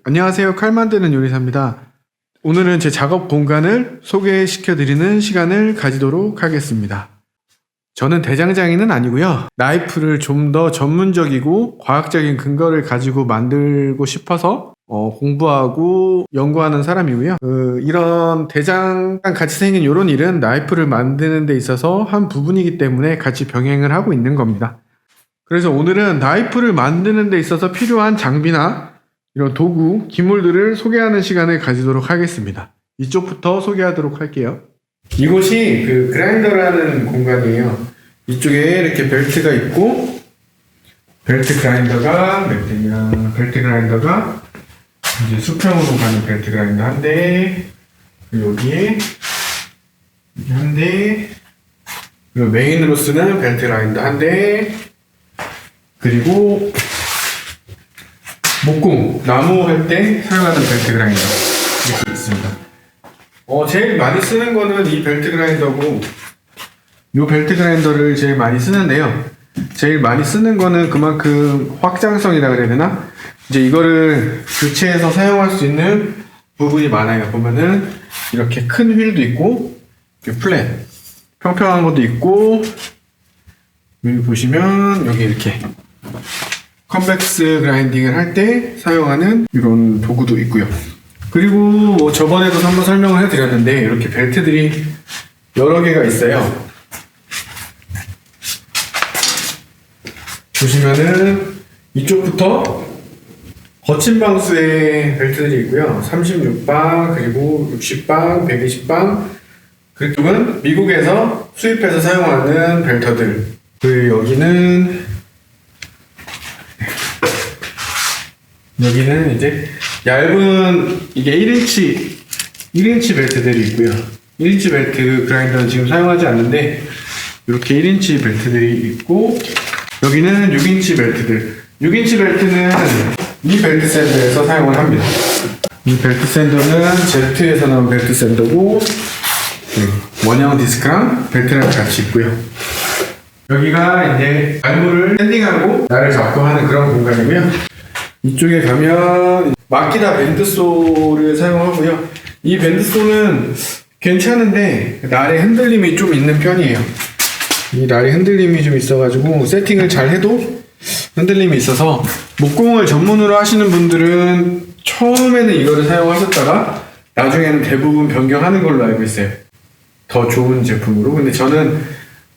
안녕하세요. 칼 만드는 요리사입니다. 오늘은 제 작업 공간을 소개시켜 드리는 시간을 가지도록 하겠습니다. 저는 대장장이는 아니고요. 나이프를 좀 더 전문적이고 과학적인 근거를 가지고 만들고 싶어서 공부하고 연구하는 사람이고요. 이런 대장랑 같이 생긴 이런 일은 나이프를 만드는 데 있어서 한 부분이기 때문에 같이 병행을 하고 있는 겁니다. 그래서 오늘은 나이프를 만드는 데 있어서 필요한 장비나 이런 도구, 기물들을 소개하는 시간을 가지도록 하겠습니다. 이쪽부터 소개하도록 할게요. 이곳이 그 그라인더라는 공간이에요. 이쪽에 이렇게 벨트가 있고, 벨트 그라인더가 이제 수평으로 가는 벨트 그라인더 한 대, 그리고 여기에 한 대, 그리고 메인으로 쓰는 벨트 그라인더 한 대, 그리고 목공, 나무 할 때 사용하는 벨트 그라인더 이렇게 있습니다. 제일 많이 쓰는 거는 이 벨트 그라인더고, 이 벨트 그라인더를 제일 많이 쓰는데요. 제일 많이 쓰는 거는 그만큼 확장성이라 그래야 되나? 이제 이거를 교체해서 사용할 수 있는 부분이 많아요. 보면은 이렇게 큰 휠도 있고, 이렇게 플랫, 평평한 것도 있고, 여기 보시면 여기 이렇게 컨벡스 그라인딩을 할 때 사용하는 이런 도구도 있고요. 그리고 저번에도 한번 설명을 해드렸는데 이렇게 벨트들이 여러 개가 있어요. 보시면은 이쪽부터 거친 방수의 벨트들이 있고요. 36방, 그리고 60방, 120방, 그쪽은 미국에서 수입해서 사용하는 벨터들. 그리고 여기는 이제 얇은 이게 1인치 벨트들이 있고요. 1인치 벨트 그라인더는 지금 사용하지 않는데 이렇게 1인치 벨트들이 있고, 여기는 6인치 벨트들. 6인치 벨트는 이 벨트 샌더에서 사용을 합니다. 이 벨트 샌더는 제트에서 나온 벨트 샌더고, 원형 디스크랑 벨트랑 같이 있고요. 여기가 이제 알무를 샌딩하고 날을 잡고 하는 그런 공간이고요. 이쪽에 가면 마키다 밴드소를 사용하고요. 이 밴드소는 괜찮은데 날의 흔들림이 좀 있는 편이에요. 이 날의 흔들림이 좀 있어가지고 세팅을 잘 해도 흔들림이 있어서 목공을 전문으로 하시는 분들은 처음에는 이거를 사용하셨다가 나중에는 대부분 변경하는 걸로 알고 있어요. 더 좋은 제품으로. 근데 저는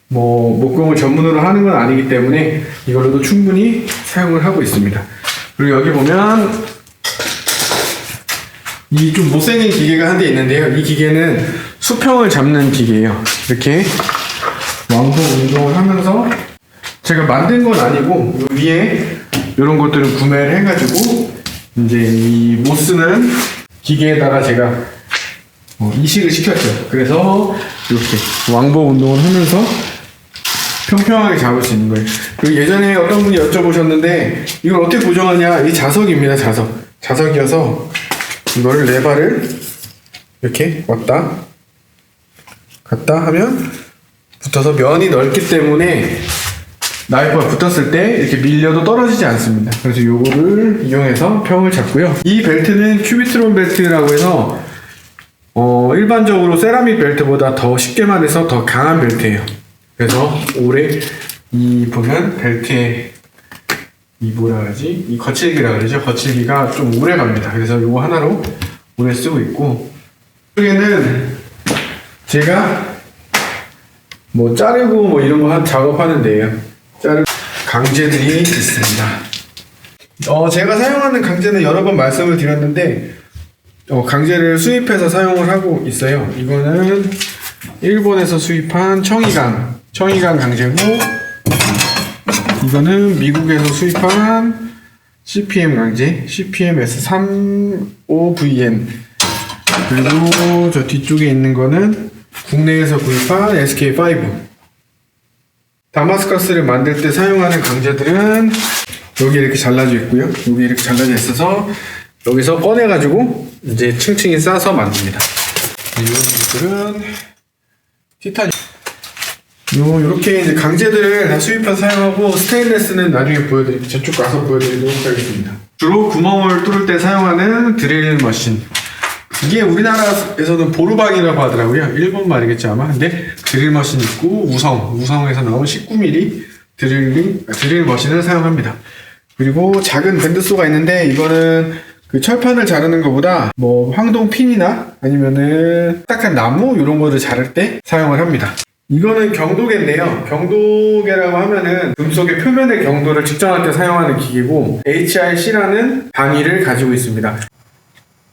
목공을 전문으로 하는 건 아니기 때문에 이걸로도 충분히 사용을 하고 있습니다. 그리고 여기 보면 이 좀 못생긴 기계가 한 대 있는데요. 이 기계는 수평을 잡는 기계예요. 이렇게 왕복 운동을 하면서, 제가 만든 건 아니고 위에 이런 것들을 구매를 해가지고 이제 이 못 쓰는 기계에다가 제가 이식을 시켰죠. 그래서 이렇게 왕복 운동을 하면서 평평하게 잡을 수 있는 거예요. 그리고 예전에 어떤 분이 여쭤보셨는데 이걸 어떻게 고정하냐? 이 자석입니다. 자석이어서 이거를 레바를 이렇게 왔다 갔다 하면 붙어서 면이 넓기 때문에 나이프가 붙었을 때 이렇게 밀려도 떨어지지 않습니다. 그래서 이거를 이용해서 평을 잡고요. 이 벨트는 큐비트론 벨트라고 해서 일반적으로 세라믹 벨트보다 더 쉽게 말해서 더 강한 벨트예요. 그래서 오래 이 보면 벨트에 이 거칠기라 그러죠. 거칠기가 좀 오래 갑니다. 그래서 이거 하나로 오래 쓰고 있고, 이쪽에는 제가 자르고 이런 거 작업하는 데예요. 강제들이 있습니다. 제가 사용하는 강제는 여러 번 말씀을 드렸는데 강제를 수입해서 사용을 하고 있어요. 이거는 일본에서 수입한 청이강 강제고, 이거는 미국에서 수입한 CPM 강제, CPM S35VN. 그리고 저 뒤쪽에 있는 거는 국내에서 구입한 SK5. 다마스커스를 만들 때 사용하는 강제들은 여기 이렇게 잘라져 있고요. 여기 이렇게 잘라져 있어서 여기서 꺼내가지고 이제 층층이 싸서 만듭니다. 이런 것들은 티타늄. 요렇게 이제 강제들을 다 수입해서 사용하고, 스테인레스는 나중에 저쪽 가서 보여드리도록 하겠습니다. 주로 구멍을 뚫을 때 사용하는 드릴 머신. 이게 우리나라에서는 보르방이라고 하더라고요. 일본 말이겠죠 아마. 근데 드릴 머신 있고 우성에서 나온 19mm 드릴 머신을 사용합니다. 그리고 작은 밴드소가 있는데 이거는 그 철판을 자르는 것보다 뭐 황동 핀이나 아니면은 딱딱한 나무 이런 거를 자를 때 사용을 합니다. 이거는 경도계인데요. 경도계라고 하면은 금속의 표면의 경도를 측정할 때 사용하는 기계고 HRC라는 단위를 가지고 있습니다.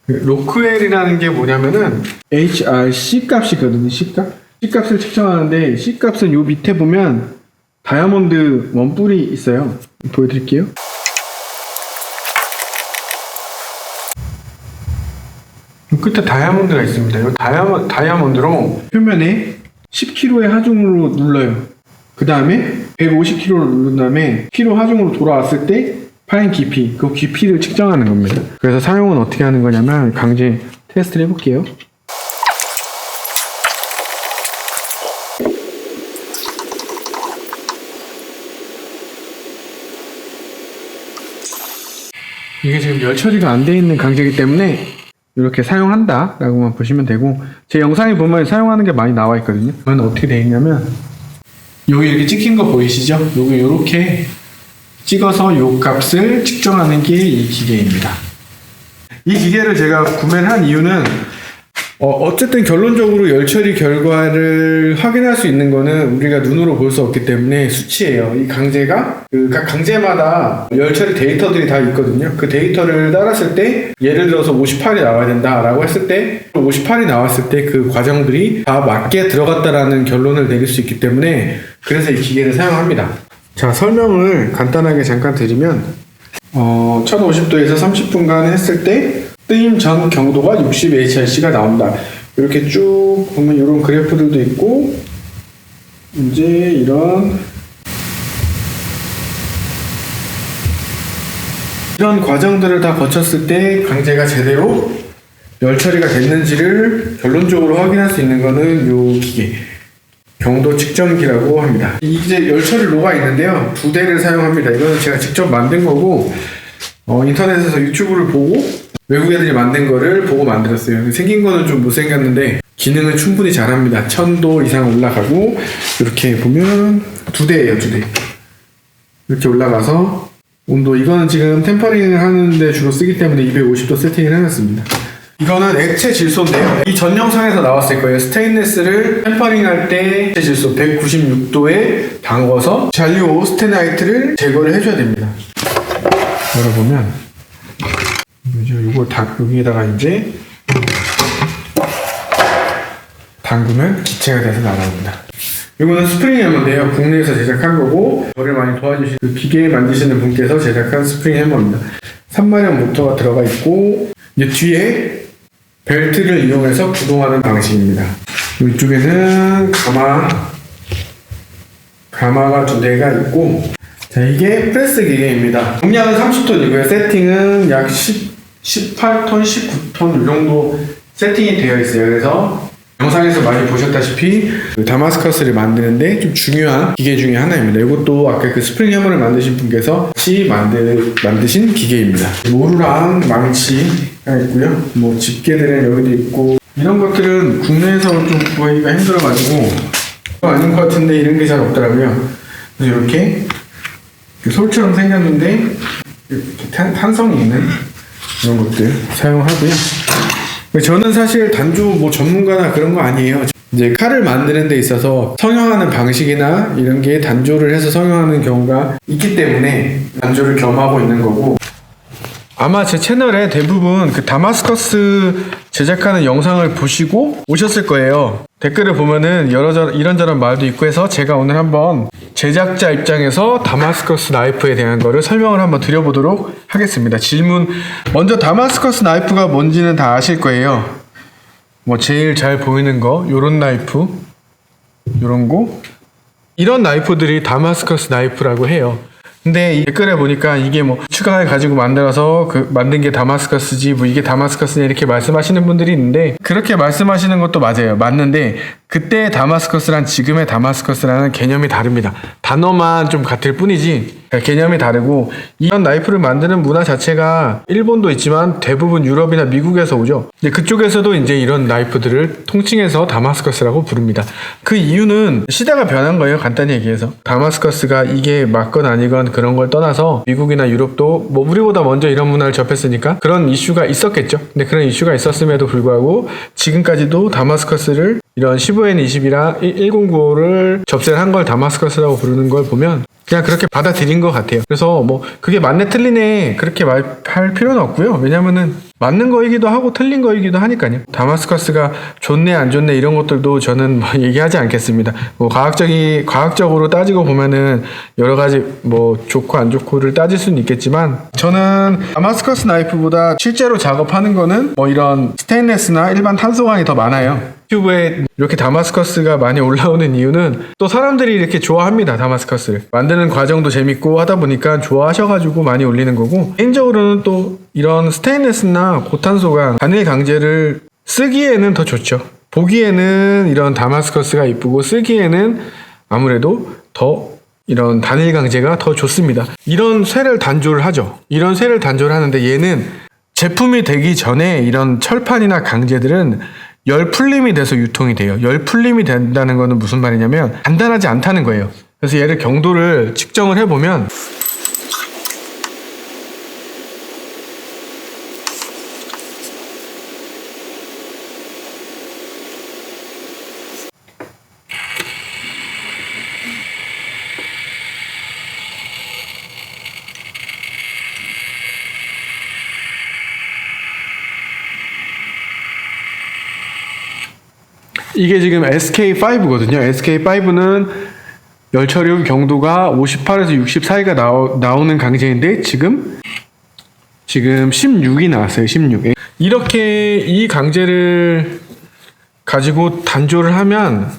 로크웰이라는 게 뭐냐면은 HRC 값이거든요. C값? C값을 측정하는데 C값은 요 밑에 보면 다이아몬드 원뿔이 있어요. 보여드릴게요. 요 끝에 다이아몬드가 있습니다. 요 다이아몬드로 표면에 10kg의 하중으로 눌러요. 그 다음에 150kg를 누른 다음에 kg 하중으로 돌아왔을 때 파인 깊이, 그 깊이를 측정하는 겁니다. 그래서 사용은 어떻게 하는 거냐면 강제 테스트를 해볼게요. 이게 지금 열 처리가 안 돼 있는 강제이기 때문에 이렇게 사용한다 라고만 보시면 되고, 제 영상에 보면 사용하는 게 많이 나와 있거든요. 그건 어떻게 되어 있냐면 여기 이렇게 찍힌 거 보이시죠? 여기 이렇게 찍어서 요 값을 측정하는 게 이 기계입니다. 이 기계를 제가 구매를 한 이유는 어쨌든 결론적으로 열처리 결과를 확인할 수 있는 거는 우리가 눈으로 볼 수 없기 때문에 수치예요. 이 강제가 각 강제마다 열처리 데이터들이 다 있거든요. 그 데이터를 따랐을 때 예를 들어서 58이 나와야 된다라고 했을 때 58이 나왔을 때 그 과정들이 다 맞게 들어갔다라는 결론을 내릴 수 있기 때문에 그래서 이 기계를 사용합니다. 자, 설명을 간단하게 잠깐 드리면 1050도에서 30분간 했을 때 뜨임 전 경도가 60 HRC가 나온다. 이렇게 쭉 보면 이런 그래프들도 있고 이제 이런 과정들을 다 거쳤을 때 강제가 제대로 열 처리가 됐는지를 결론적으로 확인할 수 있는 거는 이 기계 경도 측정기라고 합니다. 이제 열 처리 로가 있는데요, 2대를 사용합니다. 이거는 제가 직접 만든 거고 인터넷에서 유튜브를 보고 외국 애들이 만든 거를 보고 만들었어요. 생긴 거는 좀 못생겼는데 기능은 충분히 잘합니다. 1000도 이상 올라가고 이렇게 보면 2대예요. 2대 이렇게 올라가서 온도, 이거는 지금 템퍼링을 하는데 주로 쓰기 때문에 250도 세팅을 해놨습니다. 이거는 액체 질소인데요, 이 전 영상에서 나왔을 거예요. 스테인리스를 템퍼링 할 때 액체 질소 196도에 담궈서 잔류 오스테나이트를 제거를 해줘야 됩니다. 열어보면 이걸 여기에다가 이제 담그면 기체가 돼서 나옵니다. 이거는 스프링 해머인데요, 국내에서 제작한 거고 저를 많이 도와주신 그 기계 만드시는 분께서 제작한 스프링 해머입니다. 3마력 모터가 들어가 있고 이제 뒤에 벨트를 이용해서 구동하는 방식입니다. 이쪽에는 가마가 2대가 있고, 자, 이게 프레스 기계입니다. 용량은 30톤이고요. 세팅은 약 18톤, 19톤 이 정도 세팅이 되어 있어요. 그래서 영상에서 많이 보셨다시피 그 다마스커스를 만드는데 좀 중요한 기계 중에 하나입니다. 이것도 아까 그 스프링 해머를 만드신 분께서 같이 만드신 기계입니다. 모루랑 망치가 있고요. 뭐 집게들은 여기도 있고, 이런 것들은 국내에서 좀 구하기가 힘들어가지고 아닌 것 같은데 이런 게 잘 없더라고요. 그래서 이렇게 솔처럼 생겼는데 탄성이 있는 이런 것들 사용하고요. 저는 사실 단조 뭐 전문가나 그런 거 아니에요. 이제 칼을 만드는 데 있어서 성형하는 방식이나 이런 게 단조를 해서 성형하는 경우가 있기 때문에 단조를 겸하고 있는 거고, 아마 제 채널에 대부분 그 다마스커스 제작하는 영상을 보시고 오셨을 거예요. 댓글을 보면은 이런저런 말도 있고 해서 제가 오늘 한번 제작자 입장에서 다마스커스 나이프에 대한 거를 설명을 한번 드려보도록 하겠습니다. 질문 먼저, 다마스커스 나이프가 뭔지는 다 아실 거예요. 뭐 제일 잘 보이는 거 요런 나이프, 요런 거, 이런 나이프들이 다마스커스 나이프라고 해요. 근데 이 댓글에 보니까 이게 뭐 추가해 가지고 만들어서 만든 게 다마스커스지 뭐 이게 다마스커스냐 이렇게 말씀하시는 분들이 있는데, 그렇게 말씀하시는 것도 맞아요. 맞는데 그때 다마스커스랑 지금의 다마스커스라는 개념이 다릅니다. 단어만 좀 같을 뿐이지 개념이 다르고, 이런 나이프를 만드는 문화 자체가 일본도 있지만 대부분 유럽이나 미국에서 오죠. 근데 그쪽에서도 이제 이런 나이프들을 통칭해서 다마스커스라고 부릅니다. 그 이유는 시대가 변한 거예요. 간단히 얘기해서. 다마스커스가 이게 맞건 아니건 그런 걸 떠나서 미국이나 유럽도 뭐 우리보다 먼저 이런 문화를 접했으니까 그런 이슈가 있었겠죠. 근데 그런 이슈가 있었음에도 불구하고 지금까지도 다마스커스를 이런 15N20이랑 1095를 접세를 한 걸 다마스커스라고 부르는 걸 보면 그냥 그렇게 받아들인 것 같아요. 그래서 뭐 그게 맞네 틀리네 그렇게 말할 필요는 없고요. 왜냐면은 맞는 거이기도 하고 틀린 거이기도 하니까요. 다마스커스가 좋네 안 좋네 이런 것들도 저는 뭐 얘기하지 않겠습니다. 뭐 과학적으로 따지고 보면은 여러 가지 뭐 좋고 안 좋고를 따질 수는 있겠지만, 저는 다마스커스 나이프보다 실제로 작업하는 거는 뭐 이런 스테인레스나 일반 탄소광이 더 많아요. 유튜브에 이렇게 다마스커스가 많이 올라오는 이유는 또 사람들이 이렇게 좋아합니다. 다마스커스를 만드는 과정도 재밌고 하다 보니까 좋아하셔가지고 많이 올리는 거고, 개인적으로는 또 이런 스테인레스나 고탄소가 단일 강제를 쓰기에는 더 좋죠. 보기에는 이런 다마스커스가 이쁘고 쓰기에는 아무래도 더 이런 단일 강제가 더 좋습니다. 이런 쇠를 단조를 하죠. 이런 쇠를 단조를 하는데 얘는 제품이 되기 전에 이런 철판이나 강제들은 열 풀림이 돼서 유통이 돼요. 열 풀림이 된다는 거는 무슨 말이냐면 단단하지 않다는 거예요. 그래서 얘를 경도를 측정을 해보면 이게 지금 SK5거든요. SK5는 열 처리 경도가 58에서 60 사이가 나오는 강제인데 지금 16이 나왔어요. 16. 이렇게 이 강제를 가지고 단조를 하면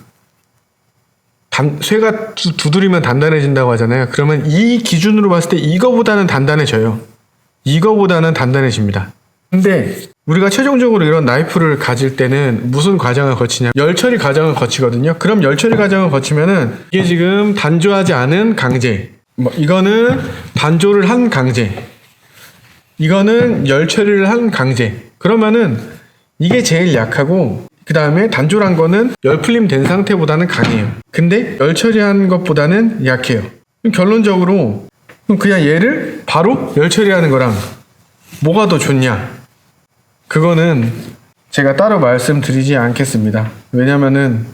쇠가 두드리면 단단해진다고 하잖아요. 그러면 이 기준으로 봤을 때 이거보다는 단단해져요. 이거보다는 단단해집니다. 근데 우리가 최종적으로 이런 나이프를 가질 때는 무슨 과정을 거치냐? 열처리 과정을 거치거든요. 그럼 열처리 과정을 거치면은 이게 지금 단조하지 않은 강제, 뭐 이거는 단조를 한 강제, 이거는 열처리를 한 강제. 그러면은 이게 제일 약하고 그 다음에 단조란 거는 열풀림 된 상태보다는 강해요. 근데 열처리한 것보다는 약해요. 결론적으로 그냥 얘를 바로 열처리하는 거랑 뭐가 더 좋냐? 그거는 제가 따로 말씀드리지 않겠습니다. 왜냐면은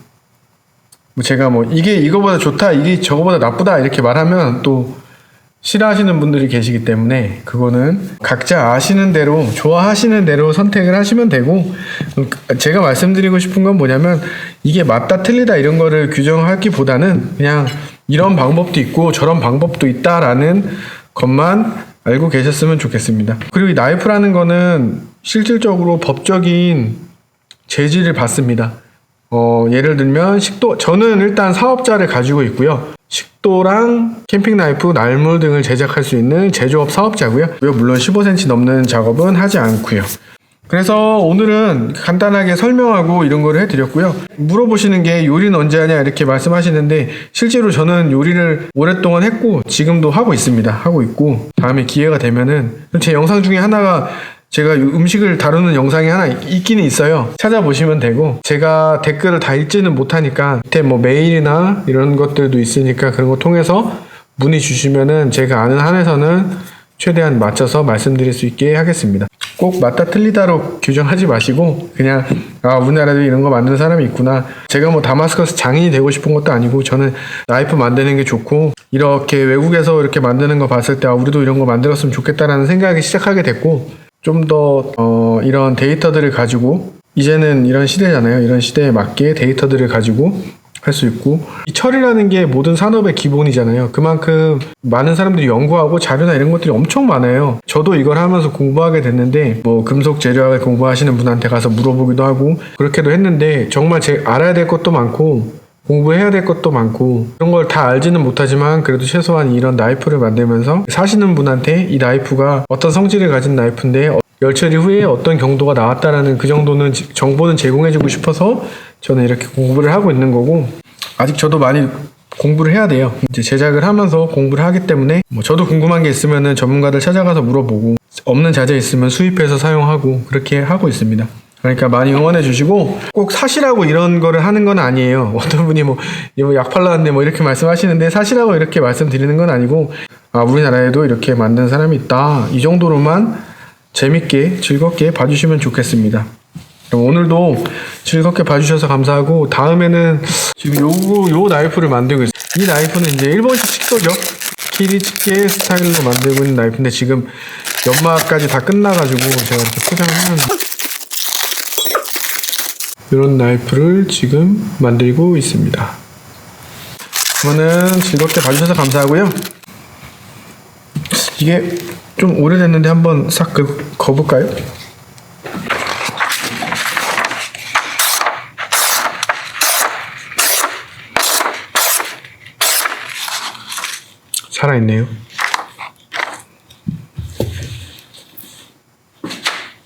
제가 뭐 이게 이거보다 좋다, 이게 저거보다 나쁘다 이렇게 말하면 또 싫어하시는 분들이 계시기 때문에 그거는 각자 아시는 대로 좋아하시는 대로 선택을 하시면 되고, 제가 말씀드리고 싶은 건 뭐냐면 이게 맞다 틀리다 이런 거를 규정하기보다는 그냥 이런 방법도 있고 저런 방법도 있다라는 것만 알고 계셨으면 좋겠습니다. 그리고 이 나이프라는 거는 실질적으로 법적인 제지를 받습니다. 예를 들면 식도, 저는 일단 사업자를 가지고 있고요. 식도랑 캠핑 나이프, 날물 등을 제작할 수 있는 제조업 사업자고요. 물론 15cm 넘는 작업은 하지 않고요. 그래서 오늘은 간단하게 설명하고 이런 거를 해드렸고요. 물어보시는 게 요리는 언제 하냐 이렇게 말씀하시는데 실제로 저는 요리를 오랫동안 했고 지금도 하고 있습니다. 하고 있고 다음에 기회가 되면은 제 영상 중에 하나가 제가 음식을 다루는 영상이 하나 있기는 있어요. 찾아보시면 되고, 제가 댓글을 다 읽지는 못하니까 밑에 뭐 메일이나 이런 것들도 있으니까 그런 거 통해서 문의 주시면은 제가 아는 한에서는 최대한 맞춰서 말씀드릴 수 있게 하겠습니다. 꼭 맞다 틀리다로 규정하지 마시고 그냥 우리나라도 이런 거 만드는 사람이 있구나. 제가 뭐 다마스커스 장인이 되고 싶은 것도 아니고 저는 나이프 만드는 게 좋고 이렇게 외국에서 이렇게 만드는 거 봤을 때 우리도 이런 거 만들었으면 좋겠다라는 생각이 시작하게 됐고, 좀 더 이런 데이터들을 가지고, 이제는 이런 시대잖아요. 이런 시대에 맞게 데이터들을 가지고 할 수 있고, 이 철이라는 게 모든 산업의 기본이잖아요. 그만큼 많은 사람들이 연구하고 자료나 이런 것들이 엄청 많아요. 저도 이걸 하면서 공부하게 됐는데 뭐 금속 재료학을 공부하시는 분한테 가서 물어보기도 하고 그렇게도 했는데 정말 알아야 될 것도 많고 공부해야 될 것도 많고 그런 걸 다 알지는 못하지만 그래도 최소한 이런 나이프를 만들면서 사시는 분한테 이 나이프가 어떤 성질을 가진 나이프인데 열처리 후에 어떤 경도가 나왔다라는 그 정도는 정보는 제공해주고 싶어서 저는 이렇게 공부를 하고 있는 거고, 아직 저도 많이 공부를 해야 돼요. 이제 제작을 하면서 공부를 하기 때문에 뭐 저도 궁금한 게 있으면은 전문가들 찾아가서 물어보고 없는 자재 있으면 수입해서 사용하고 그렇게 하고 있습니다. 그러니까 많이 응원해 주시고 꼭 사시라고 이런 거를 하는 건 아니에요. 어떤 분이 이거 약 팔라는데 이렇게 말씀하시는데 사시라고 이렇게 말씀드리는 건 아니고 우리나라에도 이렇게 만든 사람이 있다. 이 정도로만 재밌게 즐겁게 봐주시면 좋겠습니다. 그럼 오늘도 즐겁게 봐주셔서 감사하고 다음에는 지금 요 나이프를 만들고 있어요. 이 나이프는 이제 일본식 식도죠. 키리츠케 스타일로 만들고 있는 나이프인데 지금 연마까지 다 끝나가지고 제가 이렇게 포장을 하면서 이런 나이프를 지금 만들고 있습니다. 그러면은 즐겁게 봐주셔서 감사하고요. 이게 좀 오래됐는데 한번 싹 거볼까요? 살아있네요.